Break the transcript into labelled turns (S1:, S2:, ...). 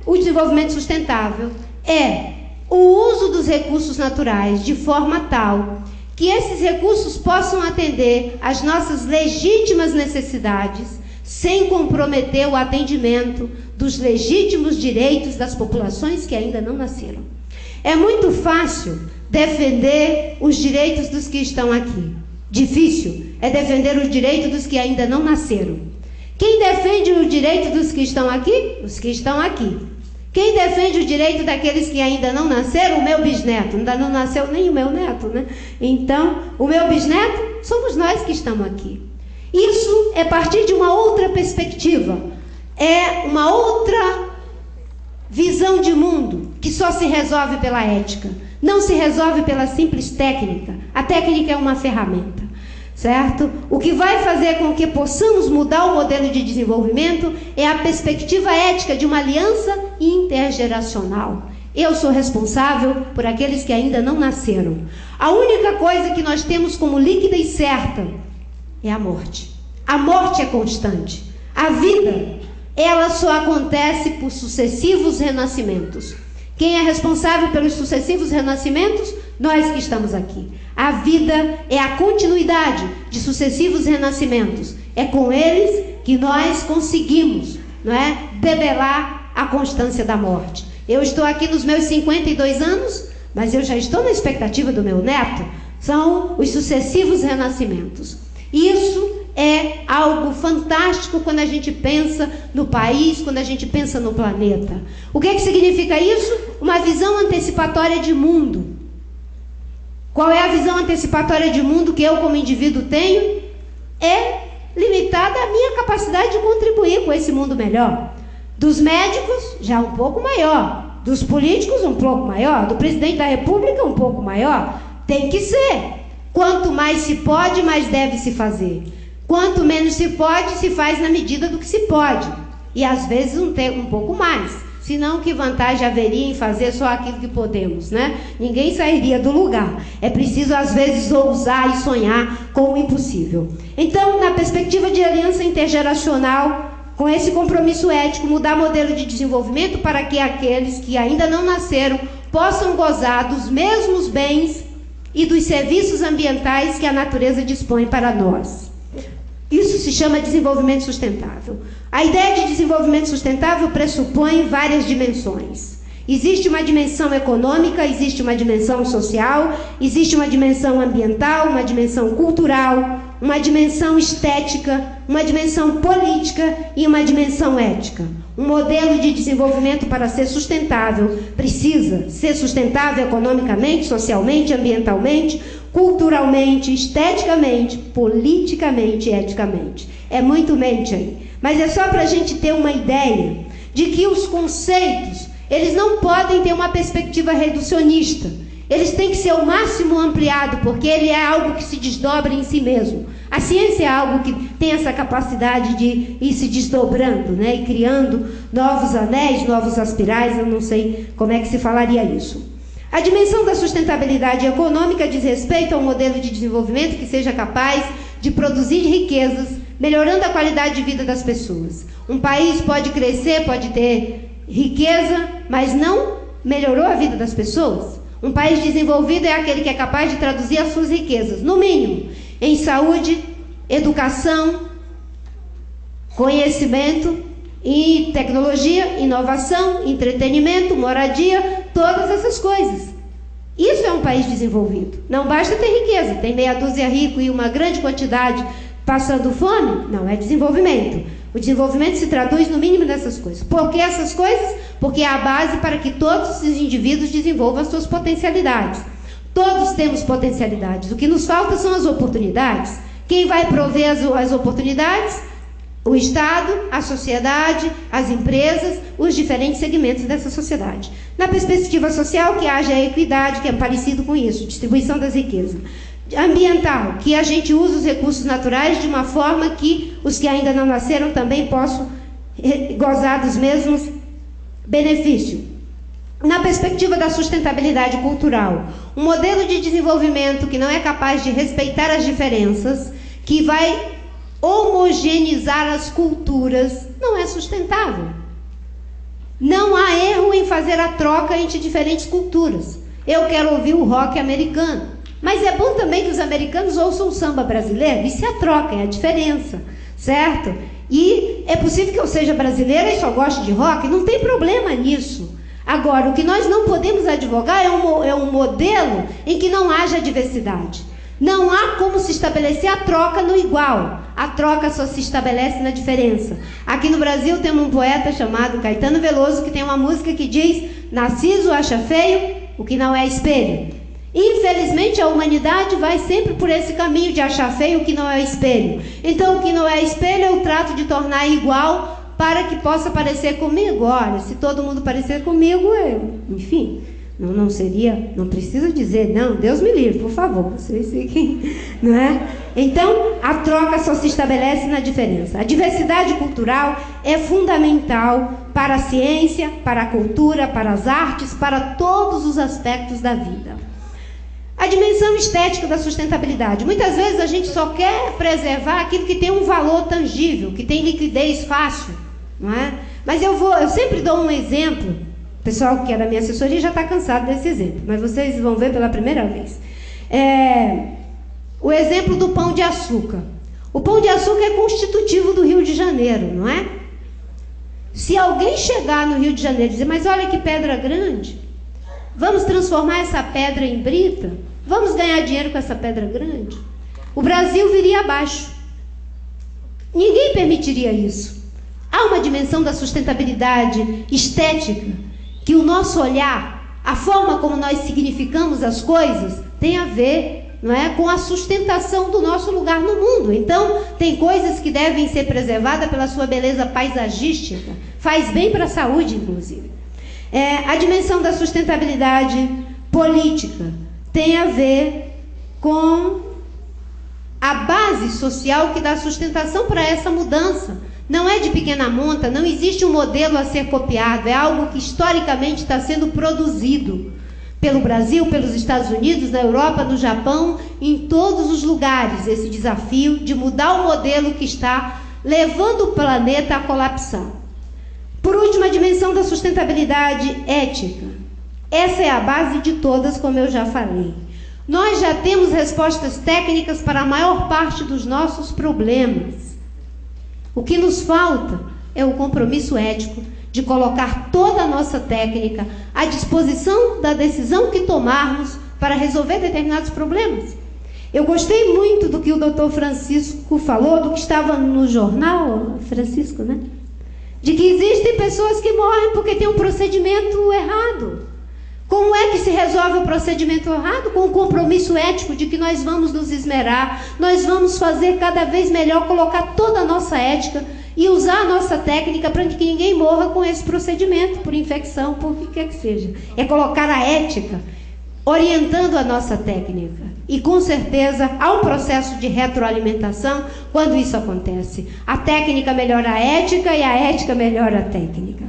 S1: o desenvolvimento sustentável é o uso dos recursos naturais de forma tal que esses recursos possam atender às nossas legítimas necessidades, sem comprometer o atendimento dos legítimos direitos das populações que ainda não nasceram. É muito fácil defender os direitos dos que estão aqui. Difícil é defender os direitos dos que ainda não nasceram. Quem defende o direito dos que estão aqui? Os que estão aqui. Quem defende o direito daqueles que ainda não nasceram? O meu bisneto. Ainda não nasceu nem o meu neto, né? Então, o meu bisneto somos nós que estamos aqui. Isso é partir de uma outra perspectiva. É uma outra visão de mundo que só se resolve pela ética. Não se resolve pela simples técnica. A técnica é uma ferramenta, certo? O que vai fazer com que possamos mudar o modelo de desenvolvimento é a perspectiva ética de uma aliança intergeracional. Eu sou responsável por aqueles que ainda não nasceram. A única coisa que nós temos como líquida e certa é a morte. A morte é constante. A vida, ela só acontece por sucessivos renascimentos. Quem é responsável pelos sucessivos renascimentos? Nós que estamos aqui. A vida é a continuidade de sucessivos renascimentos. É com eles que nós conseguimos, não é, debelar a constância da morte. Eu estou aqui nos meus 52 anos, mas eu já estou na expectativa do meu neto. São os sucessivos renascimentos. Isso é algo fantástico quando a gente pensa no país, quando a gente pensa no planeta. O que significa isso? Uma visão antecipatória de mundo. Qual é a visão antecipatória de mundo que eu, como indivíduo, tenho? É limitada à minha capacidade de contribuir com esse mundo melhor. Dos médicos, já um pouco maior. Dos políticos, um pouco maior. Do presidente da República, um pouco maior. Tem que ser. Quanto mais se pode, mais deve se fazer. Quanto menos se pode, se faz na medida do que se pode. E às vezes um pouco mais. Senão, que vantagem haveria em fazer só aquilo que podemos, né? Ninguém sairia do lugar. É preciso, às vezes, ousar e sonhar com o impossível. Então, na perspectiva de aliança intergeracional, com esse compromisso ético, mudar modelo de desenvolvimento para que aqueles que ainda não nasceram possam gozar dos mesmos bens e dos serviços ambientais que a natureza dispõe para nós. Isso se chama desenvolvimento sustentável. A ideia de desenvolvimento sustentável pressupõe várias dimensões. Existe uma dimensão econômica, existe uma dimensão social, existe uma dimensão ambiental, uma dimensão cultural, uma dimensão estética, uma dimensão política e uma dimensão ética. Um modelo de desenvolvimento, para ser sustentável, precisa ser sustentável economicamente, socialmente, ambientalmente, culturalmente, esteticamente, politicamente e eticamente. É muito mente aí. Mas é só para a gente ter uma ideia de que os conceitos, eles não podem ter uma perspectiva reducionista. Eles têm que ser o máximo ampliado, porque ele é algo que se desdobra em si mesmo. A ciência é algo que tem essa capacidade de ir se desdobrando, né, e criando novos anéis, novos aspirais, eu não sei como é que se falaria isso. A dimensão da sustentabilidade econômica diz respeito a um modelo de desenvolvimento que seja capaz de produzir riquezas, melhorando a qualidade de vida das pessoas. Um país pode crescer, pode ter riqueza, mas não melhorou a vida das pessoas. Um país desenvolvido é aquele que é capaz de traduzir as suas riquezas, no mínimo, em saúde, educação, conhecimento e tecnologia, inovação, entretenimento, moradia, todas essas coisas. Isso é um país desenvolvido. Não basta ter riqueza, tem meia dúzia rico e uma grande quantidade passando fome, não é desenvolvimento. O desenvolvimento se traduz no mínimo dessas coisas. Por que essas coisas? Porque é a base para que todos os indivíduos desenvolvam as suas potencialidades. Todos temos potencialidades. O que nos falta são as oportunidades. Quem vai prover as oportunidades? O Estado, a sociedade, as empresas, os diferentes segmentos dessa sociedade. Na perspectiva social, que haja a equidade, que é parecido com isso, distribuição das riquezas. Ambiental, que a gente usa os recursos naturais de uma forma que os que ainda não nasceram também possam gozar dos mesmos benefícios. Na perspectiva da sustentabilidade cultural, um modelo de desenvolvimento que não é capaz de respeitar as diferenças, que vai homogeneizar as culturas, não é sustentável. Não há fazer a troca entre diferentes culturas. Eu quero ouvir o rock americano, mas é bom também que os americanos ouçam o samba brasileiro. Isso é a troca, é a diferença, certo? E é possível que eu seja brasileira e só goste de rock, não tem problema nisso. Agora, o que nós não podemos advogar é um modelo em que não haja diversidade. Não há como se estabelecer a troca no igual. A troca só se estabelece na diferença. Aqui no Brasil temos um poeta chamado Caetano Veloso que tem uma música que diz: Narciso acha feio o que não é espelho. Infelizmente a humanidade vai sempre por esse caminho de achar feio o que não é espelho. Então o que não é espelho eu trato de tornar igual para que possa parecer comigo. Olha, se todo mundo parecer comigo, enfim... Não seria, não precisa dizer, não, Deus me livre, por favor, vocês fiquem, não é? Então, a troca só se estabelece na diferença. A diversidade cultural é fundamental para a ciência, para a cultura, para as artes, para todos os aspectos da vida. A dimensão estética da sustentabilidade. Muitas vezes a gente só quer preservar aquilo que tem um valor tangível, que tem liquidez fácil, não é? Mas eu sempre dou um exemplo. O pessoal que é da minha assessoria já está cansado desse exemplo, mas vocês vão ver pela primeira vez. O exemplo do pão de açúcar. O pão de açúcar é constitutivo do Rio de Janeiro, não é? Se alguém chegar no Rio de Janeiro e dizer, mas olha que pedra grande, vamos transformar essa pedra em brita? Vamos ganhar dinheiro com essa pedra grande? O Brasil viria abaixo. Ninguém permitiria isso. Há uma dimensão da sustentabilidade estética que o nosso olhar, a forma como nós significamos as coisas, tem a ver, não é, com a sustentação do nosso lugar no mundo. Então, tem coisas que devem ser preservadas pela sua beleza paisagística. Faz bem para a saúde, inclusive. A dimensão da sustentabilidade política tem a ver com a base social que dá sustentação para essa mudança. Não é de pequena monta, não existe um modelo a ser copiado, é algo que historicamente está sendo produzido pelo Brasil, pelos Estados Unidos, na Europa, no Japão, em todos os lugares, esse desafio de mudar o modelo que está levando o planeta a colapsar. Por último, a dimensão da sustentabilidade ética. Essa é a base de todas, como eu já falei. Nós já temos respostas técnicas para a maior parte dos nossos problemas. O que nos falta é o compromisso ético de colocar toda a nossa técnica à disposição da decisão que tomarmos para resolver determinados problemas. Eu gostei muito do que o Dr. Francisco falou, do que estava no jornal, Francisco, né? De que existem pessoas que morrem porque tem um procedimento errado. Como é que se resolve o procedimento errado? Com o compromisso ético de que nós vamos nos esmerar, nós vamos fazer cada vez melhor, colocar toda a nossa ética e usar a nossa técnica para que ninguém morra com esse procedimento, por infecção, por que quer que seja. É colocar a ética orientando a nossa técnica. E com certeza há um processo de retroalimentação quando isso acontece. A técnica melhora a ética e a ética melhora a técnica.